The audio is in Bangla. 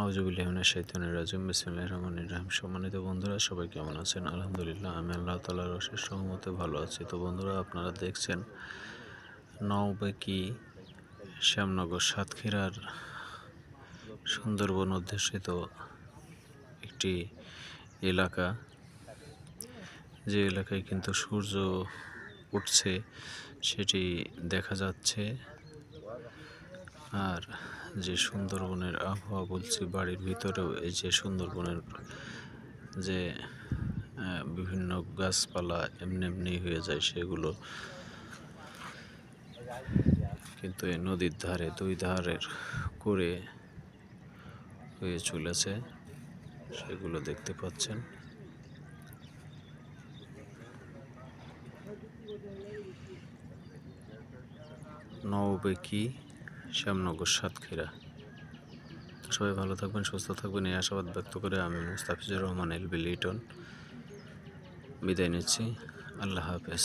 আউযুবিল্লাহি মিনাশ শাইতানির রাজিম বিসমিল্লাহির রহমানির রহিম। সম্মানিত বন্ধুরা, সবাই কেমন আছেন? আলহামদুলিল্লাহ, আমি আল্লাহ তাআলার অশেষ রহমতে ভালো আছি। তো বন্ধুরা, আপনারা দেখছেন নওবেকি শ্যামনগর সাতক্ষীরার সুন্দরবন অধ্যুষিত একটি এলাকা, যে এলাকায় কিন্তু সূর্য উঠছে সেটি দেখা যাচ্ছে। আর যে সুন্দরবনের আবহাওয়া বলছি, বাড়ির ভিতরেও এই যে সুন্দরবনের যে বিভিন্ন গাছপালা এমনি এমনি হয়ে যায়, সেগুলো কিন্তু এই নদীর ধারে দুই ধারের করে হয়ে চলেছে, সেগুলো দেখতে পাচ্ছেন। নওবেকি শ্যামনগর সাতক্ষীরা। তো সবাই ভালো থাকবেন, সুস্থ থাকবেন, এই আশাবাদ ব্যক্ত করে আমি মুস্তাফিজুর রহমান এলবি লিটন বিদায় নিচ্ছি। আল্লাহ হাফেজ।